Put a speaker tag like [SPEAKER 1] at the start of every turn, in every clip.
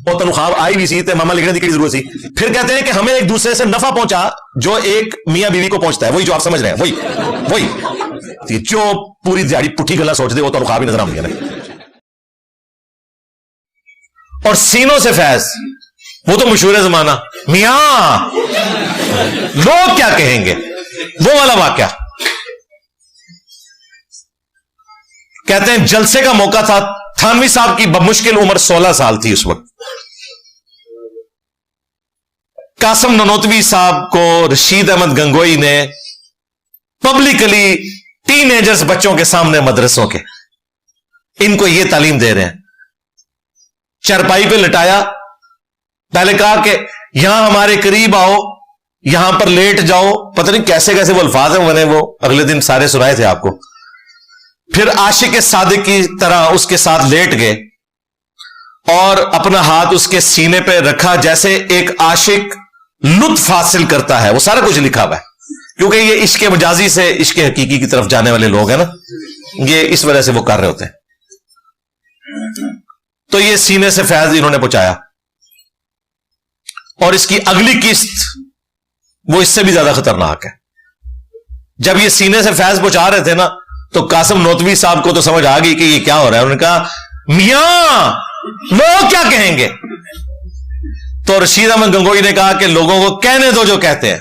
[SPEAKER 1] اور تنخواہ آئی بھی سی تے ماما لکھنے کی ضرورت سی. پھر کہتے ہیں کہ ہمیں ایک دوسرے سے نفع پہنچا جو ایک میاں بیوی کو پہنچتا ہے. وہی جو آپ سمجھ رہے ہیں, وہی جو پوری دیہڑی پٹھی گلا سوچ دے وہ تنخواہ بھی نظر آؤں گی. اور سینوں سے فیض, وہ تو مشہور زمانہ, میاں لوگ کیا کہیں گے, وہ والا واقعہ. کہتے ہیں جلسے کا موقع تھا, تھانوی صاحب کی بمشکل عمر 16 سال تھی اس وقت. قاسم ننوتوی صاحب کو رشید احمد گنگوئی نے پبلکلی ٹین ایجرز بچوں کے سامنے مدرسوں کے ان کو یہ تعلیم دے رہے ہیں. چرپائی پہ لٹایا, پہلے کہا کہ یہاں ہمارے قریب آؤ, یہاں پر لیٹ جاؤ. پتہ نہیں کیسے کیسے وہ الفاظ ہیں, میں نے وہ اگلے دن سارے سنائے تھے آپ کو. پھر عاشق صادق کی طرح اس کے ساتھ لیٹ گئے اور اپنا ہاتھ اس کے سینے پہ رکھا جیسے ایک عاشق لطف حاصل کرتا ہے. وہ سارا کچھ لکھا ہوا ہے, کیونکہ یہ عشق مجازی سے عشق حقیقی کی طرف جانے والے لوگ ہیں نا, یہ اس وجہ سے وہ کر رہے ہوتے ہیں. تو یہ سینے سے فیض انہوں نے پہنچایا. اور اس کی اگلی قسط وہ اس سے بھی زیادہ خطرناک ہے. جب یہ سینے سے فیض پہنچا رہے تھے نا, تو قاسم نوتوی صاحب کو تو سمجھ آ گئی کہ یہ کیا ہو رہا ہے. انہوں نے کہا میاں لوگ کیا کہیں گے. تو رشید احمد گنگوئی نے کہا کہ لوگوں کو کہنے دو جو کہتے ہیں,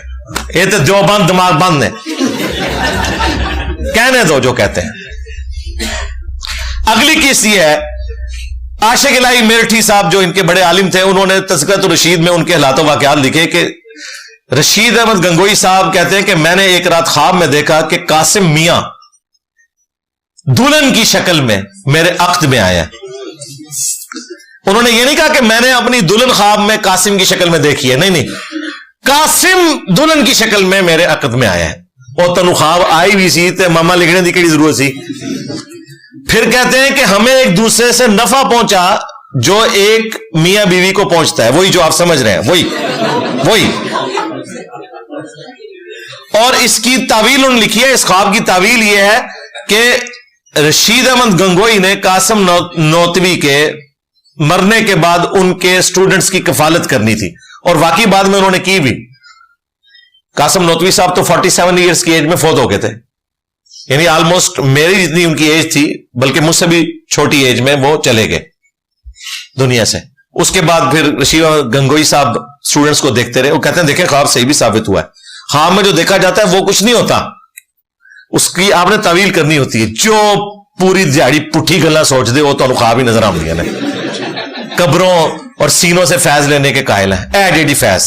[SPEAKER 1] یہ تو جو بند دماغ بند ہے, کہنے دو جو کہتے ہیں. اگلی قسط یہ ہے, عاشق الہی میرٹھی صاحب جو ان کے بڑے عالم تھے, انہوں نے تذکرۃ الرشید میں ان کے حالات و واقعات لکھے کہ رشید احمد گنگوئی صاحب کہتے ہیں کہ میں نے ایک رات خواب میں دیکھا کہ قاسم میاں دلہن کی شکل میں میرے عقد میں آیا. انہوں نے یہ نہیں کہا کہ میں نے اپنی دلہن خواب میں قاسم کی شکل میں دیکھی ہے, نہیں, قاسم دلہن کی شکل میں میرے عقد میں آیا ہے. اور تنخواہ آئی بھی سی تے ماما لکھنے کی ضرورت سی. پھر کہتے ہیں کہ ہمیں ایک دوسرے سے نفع پہنچا جو ایک میاں بیوی کو پہنچتا ہے. وہی جو آپ سمجھ رہے ہیں, وہی. اور اس کی تعویل انہوں نے لکھی ہے, اس خواب کی تعویل یہ ہے کہ رشید احمد گنگوئی نے قاسم نوتوی کے مرنے کے بعد ان کے سٹوڈنٹس کی کفالت کرنی تھی, اور واقعی بعد میں انہوں نے کی بھی. قاسم نوتوی صاحب تو 47 ایئرز کی ایج میں فوت ہو گئے تھے, یعنی آلموسٹ میری جتنی ان کی ایج تھی, بلکہ مجھ سے بھی چھوٹی ایج میں وہ چلے گئے دنیا سے. اس کے بعد پھر رشید گنگوئی صاحب سٹوڈنٹس کو دیکھتے رہے, وہ کہتے ہیں دیکھیں خواب صحیح بھی ثابت ہوا ہے, خواب میں جو دیکھا جاتا ہے وہ کچھ نہیں ہوتا, اس کی آپ نے تعویل کرنی ہوتی ہے. جو پوری دیہڑی پٹھی گلا سوچ دے وہ تو خواب ہی نظر آؤں گی. قبروں اور سینوں سے فیض لینے کے قائل ہیں, اے ڈیڈی فیض.